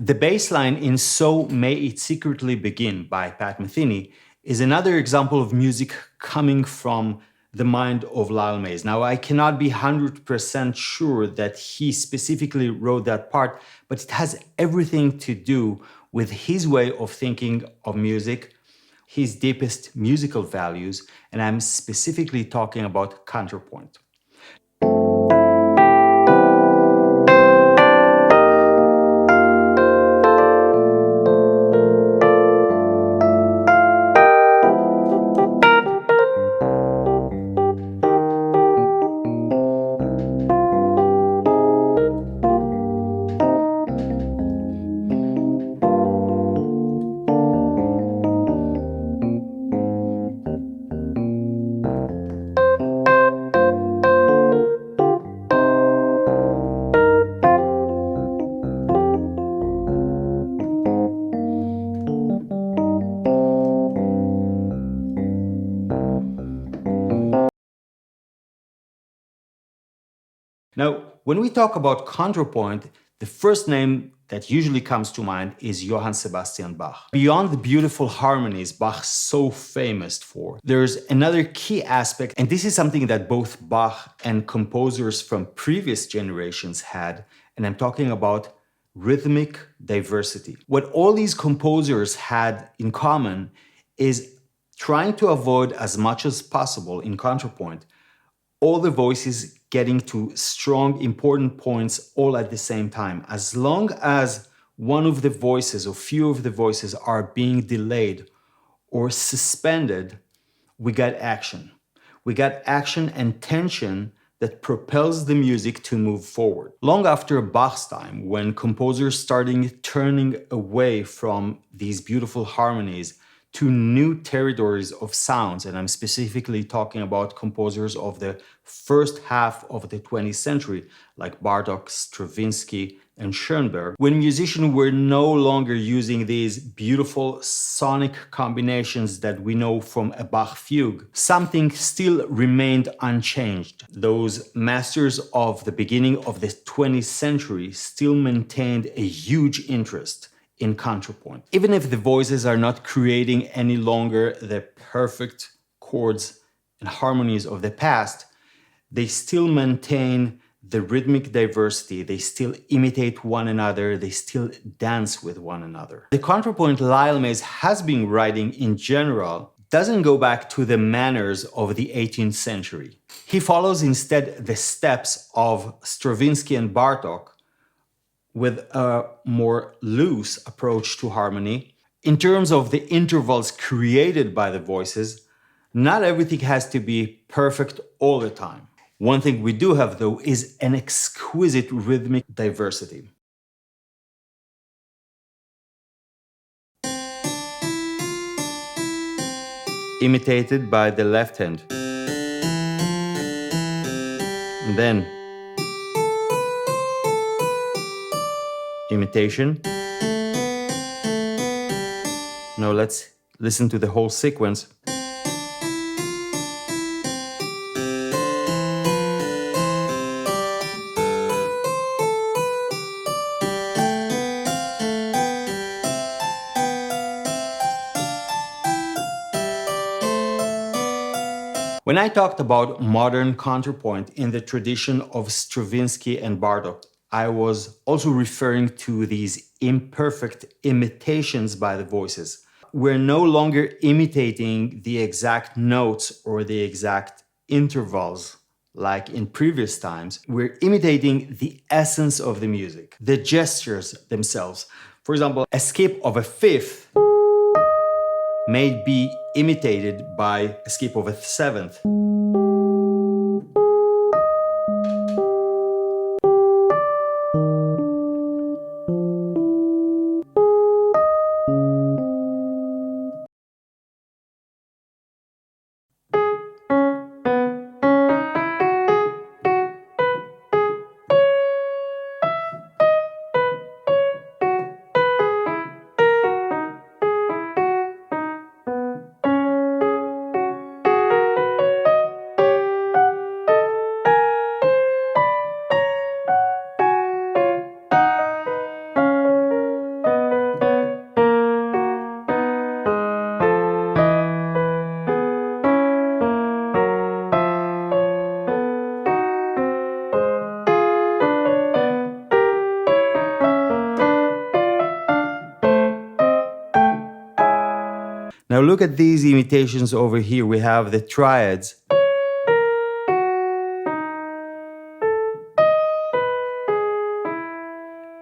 The bass line in So May It Secretly Begin by Pat Metheny is another example of music coming from the mind of Lyle Mays. Now, I cannot be 100% sure that he specifically wrote that part, but it has everything to do with his way of thinking of music, his deepest musical values, and I'm specifically talking about counterpoint. Now, when we talk about counterpoint, the first name that usually comes to mind is Johann Sebastian Bach. Beyond the beautiful harmonies Bach's so famous for, there's another key aspect, and this is something that both Bach and composers from previous generations had, and I'm talking about rhythmic diversity. What all these composers had in common is trying to avoid as much as possible in counterpoint all the voices getting to strong, important points all at the same time. As long as one of the voices or few of the voices are being delayed or suspended, we got action. We got action and tension that propels the music to move forward. Long after Bach's time, when composers started turning away from these beautiful harmonies to new territories of sounds, and I'm specifically talking about composers of the first half of the 20th century, like Bartok, Stravinsky, and Schoenberg, when musicians were no longer using these beautiful sonic combinations that we know from a Bach fugue, something still remained unchanged. Those masters of the beginning of the 20th century still maintained a huge interest in counterpoint. Even if the voices are not creating any longer the perfect chords and harmonies of the past, they still maintain the rhythmic diversity, they still imitate one another, they still dance with one another. The counterpoint Lyle Mays has been writing in general doesn't go back to the manners of the 18th century. He follows instead the steps of Stravinsky and Bartok, with a more loose approach to harmony. In terms of the intervals created by the voices, not everything has to be perfect all the time. One thing we do have, though, is an exquisite rhythmic diversity. Imitated by the left hand. And then imitation. Now let's listen to the whole sequence. When I talked about modern counterpoint in the tradition of Stravinsky and Bartok, I was also referring to these imperfect imitations by the voices. We're no longer imitating the exact notes or the exact intervals like in previous times. We're imitating the essence of the music, the gestures themselves. For example, a skip of a fifth may be imitated by a skip of a seventh. Now look at these imitations over here. We have the triads.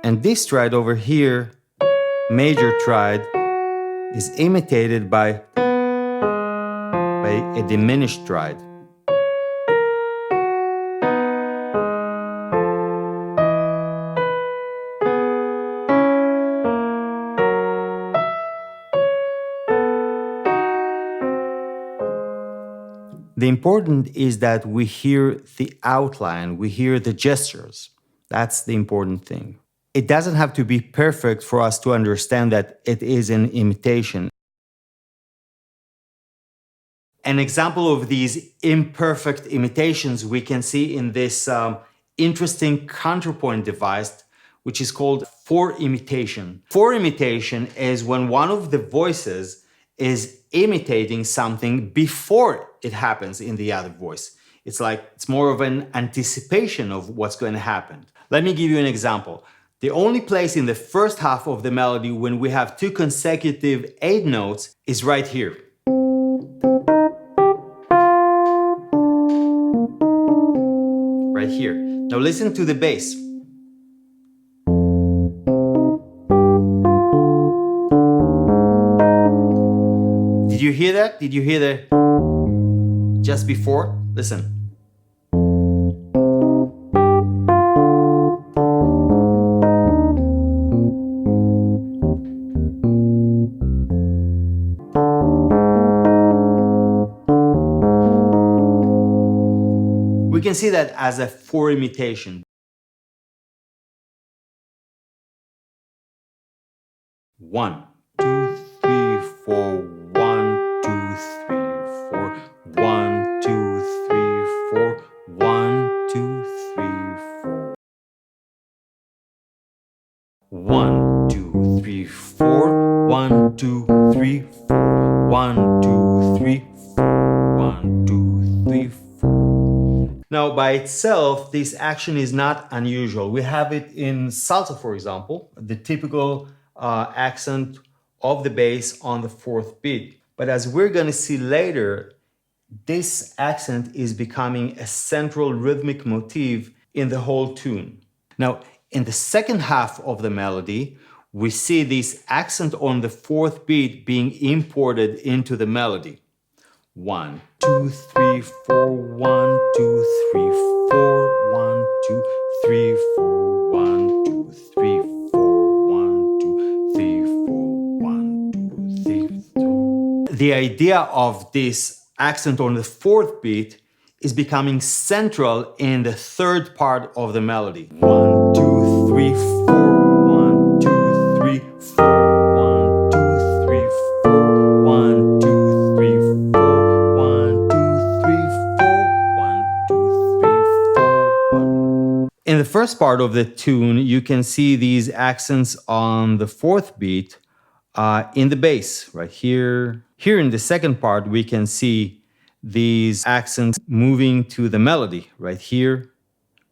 And this triad over here, major triad, is imitated by a diminished triad. The important is that we hear the outline, we hear the gestures. That's the important thing. It doesn't have to be perfect for us to understand that it is an imitation. An example of these imperfect imitations we can see in this interesting counterpoint device, which is called fore-imitation. Fore-imitation is when one of the voices is imitating something before it happens in the other voice. It's more of an anticipation of what's going to happen. Let me give you an example. The only place in the first half of the melody when we have two consecutive 8 notes is right here. Right here. Now listen to the bass. Did you hear that? Did you hear the just before? Listen. We can see that as a fore-imitation. 1, 2, 3, 4. 1, 2, 3, 4. 1, 2, 3, 4. 1, 2, 3, 4. 1, 2, 3, 4. 1, 2, 3, 4. 1, 2, 3, 4. 1, 2, 3, 4. Now, by itself, this action is not unusual. We have it in salsa, for example, the typical accent of the bass on the 4th beat. But as we're going to see later, this accent is becoming a central rhythmic motif in the whole tune. Now, in the second half of the melody, we see this accent on the 4th beat being imported into the melody. 1, 2, 3, 4, 1, 2, 3, 4, 1, 2, 3, 4, 1, 2, 3, 4, 1, 2, 3, 4, 1, 2, 3, 4. The idea of this accent on the 4th beat is becoming central in the 3rd part of the melody. 1, 2, 3, 4, 1, 2, 3, 4, 1, 2, 3, 4, 1, 2, 3, 4, 1, 2, 3, 4, 1, 2, 3, 4, 1. In the first part of the tune, you can see these accents on the 4th beat in the bass, right here. Here in the second part, we can see these accents moving to the melody, right here,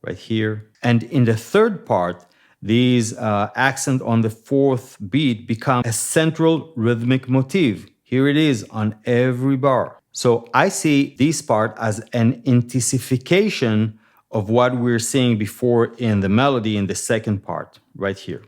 right here. And in the third part, these accents on the 4th beat become a central rhythmic motif. Here it is on every bar. So I see this part as an intensification of what we're seeing before in the melody in the second part, right here.